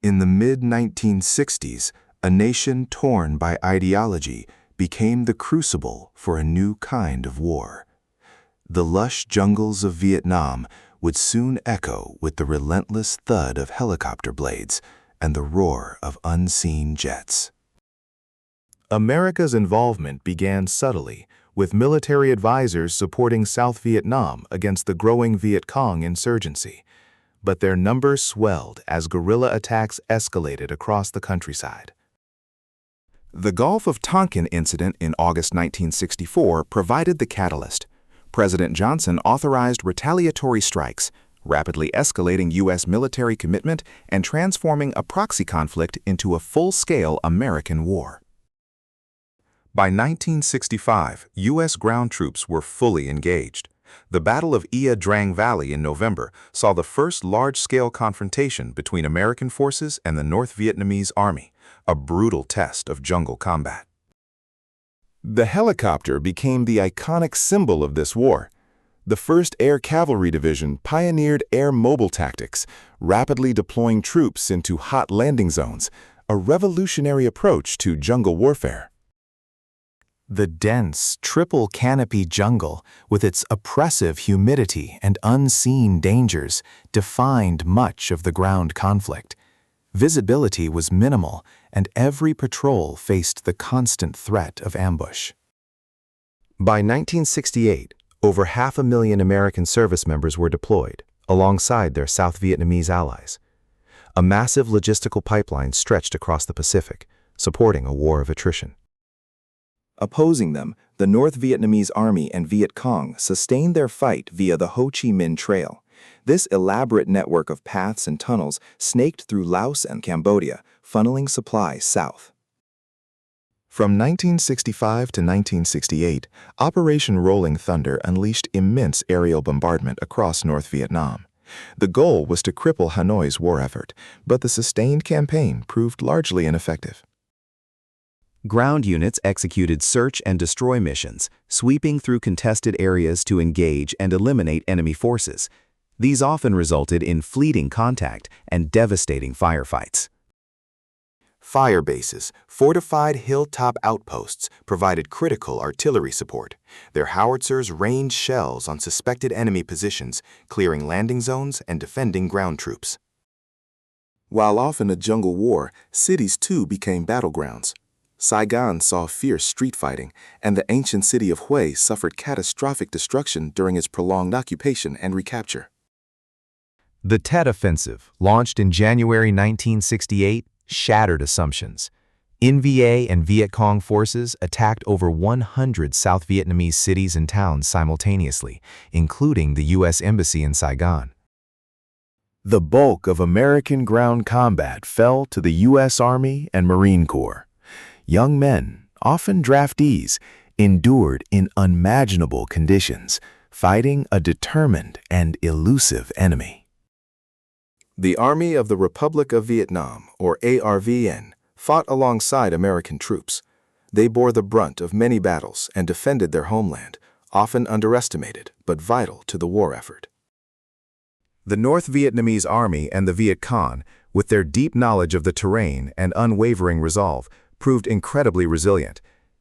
In the mid-1960s, a nation torn by ideology became the crucible for a new kind of war. The lush jungles of Vietnam would soon echo with the relentless thud of helicopter blades and the roar of unseen jets. America's involvement began subtly, with military advisors supporting South Vietnam against the growing Viet Cong insurgency. But their numbers swelled as guerrilla attacks escalated across the countryside. The Gulf of Tonkin incident in August 1964 provided the catalyst. President Johnson authorized retaliatory strikes, rapidly escalating U.S. military commitment and transforming a proxy conflict into a full-scale American war. By 1965, U.S. ground troops were fully engaged. The Battle of Ia Drang Valley in November saw the first large-scale confrontation between American forces and the North Vietnamese Army, a brutal test of jungle combat. The helicopter became the iconic symbol of this war. The 1st Air Cavalry Division pioneered air-mobile tactics, rapidly deploying troops into hot landing zones, a revolutionary approach to jungle warfare. The dense, triple-canopy jungle, with its oppressive humidity and unseen dangers, defined much of the ground conflict. Visibility was minimal, and every patrol faced the constant threat of ambush. By 1968, over 500,000 American service members were deployed, alongside their South Vietnamese allies. A massive logistical pipeline stretched across the Pacific, supporting a war of attrition. Opposing them, the North Vietnamese Army and Viet Cong sustained their fight via the Ho Chi Minh Trail. This elaborate network of paths and tunnels snaked through Laos and Cambodia, funneling supplies south. From 1965 to 1968, Operation Rolling Thunder unleashed immense aerial bombardment across North Vietnam. The goal was to cripple Hanoi's war effort, but the sustained campaign proved largely ineffective. Ground units executed search and destroy missions, sweeping through contested areas to engage and eliminate enemy forces. These often resulted in fleeting contact and devastating firefights. Fire bases, fortified hilltop outposts, provided critical artillery support. Their howitzers rained shells on suspected enemy positions, clearing landing zones and defending ground troops. While often a jungle war, cities too became battlegrounds. Saigon saw fierce street fighting, and the ancient city of Hue suffered catastrophic destruction during its prolonged occupation and recapture. The Tet Offensive, launched in January 1968, shattered assumptions. NVA and Viet Cong forces attacked over 100 South Vietnamese cities and towns simultaneously, including the U.S. Embassy in Saigon. The bulk of American ground combat fell to the U.S. Army and Marine Corps. Young men, often draftees, endured in unimaginable conditions, fighting a determined and elusive enemy. The Army of the Republic of Vietnam, or ARVN, fought alongside American troops. They bore the brunt of many battles and defended their homeland, often underestimated but vital to the war effort. The North Vietnamese Army and the Viet Cong, with their deep knowledge of the terrain and unwavering resolve, proved incredibly resilient.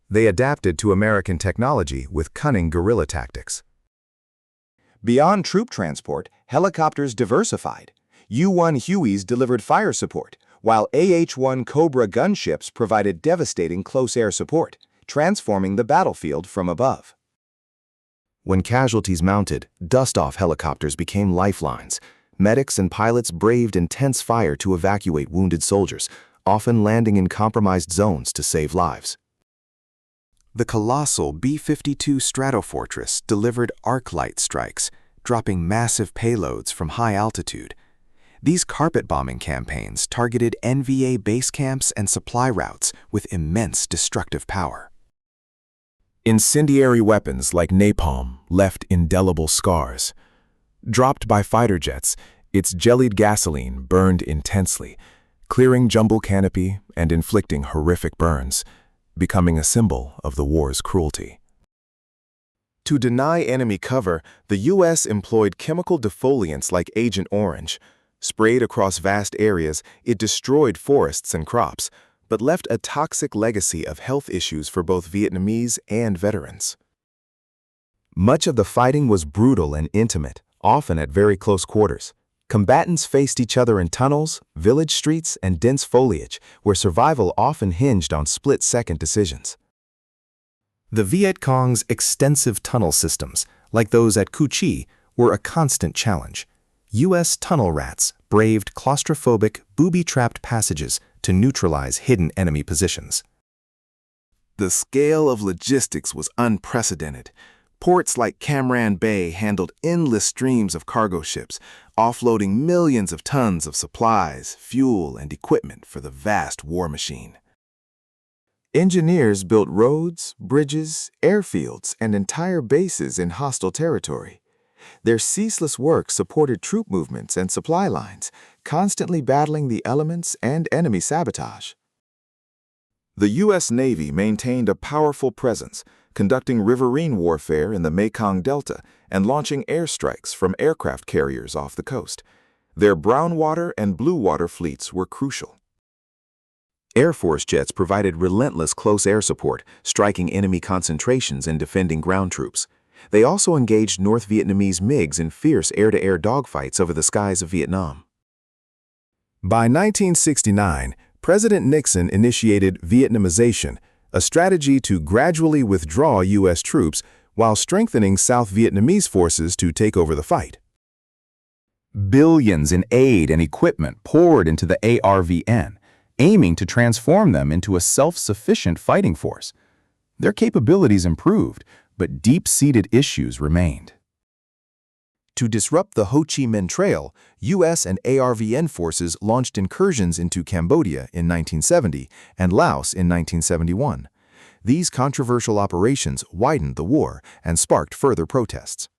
They adapted to American technology with cunning guerrilla tactics. Beyond troop transport, helicopters diversified. U-1 Hueys delivered fire support, while AH-1 Cobra gunships provided devastating close-air support, transforming the battlefield from above. When casualties mounted, dust-off helicopters became lifelines. Medics and pilots braved intense fire to evacuate wounded soldiers, often landing in compromised zones to save lives. The colossal B-52 Stratofortress delivered arc-light strikes, dropping massive payloads from high altitude. These carpet bombing campaigns targeted NVA base camps and supply routes with immense destructive power. Incendiary weapons like napalm left indelible scars. Dropped by fighter jets, its jellied gasoline burned intensely, clearing jumbo canopy and inflicting horrific burns, becoming a symbol of the war's cruelty. To deny enemy cover, the U.S. employed chemical defoliants like Agent Orange. Sprayed across vast areas, it destroyed forests and crops, but left a toxic legacy of health issues for both Vietnamese and veterans. Much of the fighting was brutal and intimate, often at very close quarters. Combatants faced each other in tunnels, village streets, and dense foliage, where survival often hinged on split-second decisions. The Viet Cong's extensive tunnel systems, like those at Ho Chi, were a constant challenge. U.S. tunnel rats braved claustrophobic, booby-trapped passages to neutralize hidden enemy positions. The scale of logistics was unprecedented. Ports like Cam Ranh Bay handled endless streams of cargo ships, offloading millions of tons of supplies, fuel, and equipment for the vast war machine. Engineers built roads, bridges, airfields, and entire bases in hostile territory. Their ceaseless work supported troop movements and supply lines, constantly battling the elements and enemy sabotage. The U.S. Navy maintained a powerful presence, conducting riverine warfare in the Mekong Delta and launching airstrikes from aircraft carriers off the coast. Their brown water and blue water fleets were crucial. Air Force jets provided relentless close air support, striking enemy concentrations and defending ground troops. They also engaged North Vietnamese MiGs in fierce air-to-air dogfights over the skies of Vietnam. By 1969, President Nixon initiated Vietnamization, a strategy to gradually withdraw U.S. troops while strengthening South Vietnamese forces to take over the fight. Billions in aid and equipment poured into the ARVN, aiming to transform them into a self-sufficient fighting force. Their capabilities improved, but deep-seated issues remained. To disrupt the Ho Chi Minh Trail, U.S. and ARVN forces launched incursions into Cambodia in 1970 and Laos in 1971. These controversial operations widened the war and sparked further protests.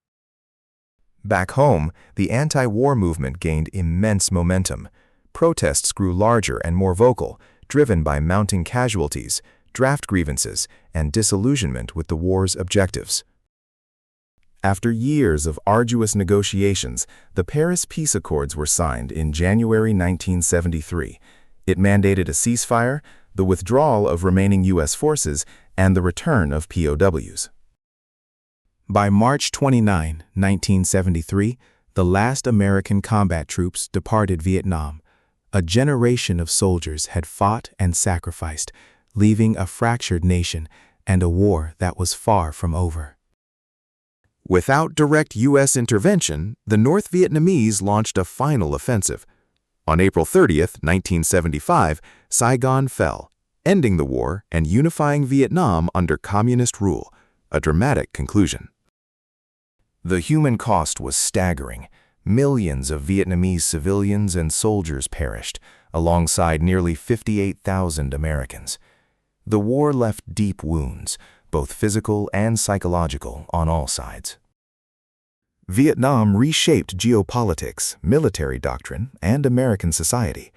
Back home, the anti-war movement gained immense momentum. Protests grew larger and more vocal, driven by mounting casualties, draft grievances, and disillusionment with the war's objectives. After years of arduous negotiations, the Paris Peace Accords were signed in January 1973. It mandated a ceasefire, the withdrawal of remaining U.S. forces, and the return of POWs. By March 29, 1973, the last American combat troops departed Vietnam. A generation of soldiers had fought and sacrificed, leaving a fractured nation and a war that was far from over. Without direct U.S. intervention, the North Vietnamese launched a final offensive. On April 30, 1975, Saigon fell, ending the war and unifying Vietnam under communist rule, a dramatic conclusion. The human cost was staggering. Millions of Vietnamese civilians and soldiers perished, alongside nearly 58,000 Americans. The war left deep wounds, both physical and psychological, on all sides. Vietnam reshaped geopolitics, military doctrine, and American society.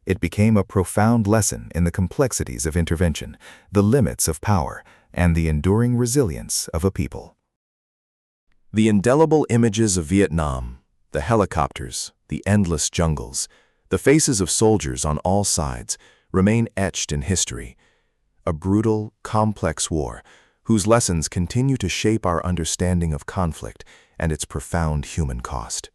It became a profound lesson in the complexities of intervention, the limits of power, and the enduring resilience of a people. The indelible images of Vietnam, the helicopters, the endless jungles, the faces of soldiers on all sides, remain etched in history. A brutal, complex war, whose lessons continue to shape our understanding of conflict and its profound human cost.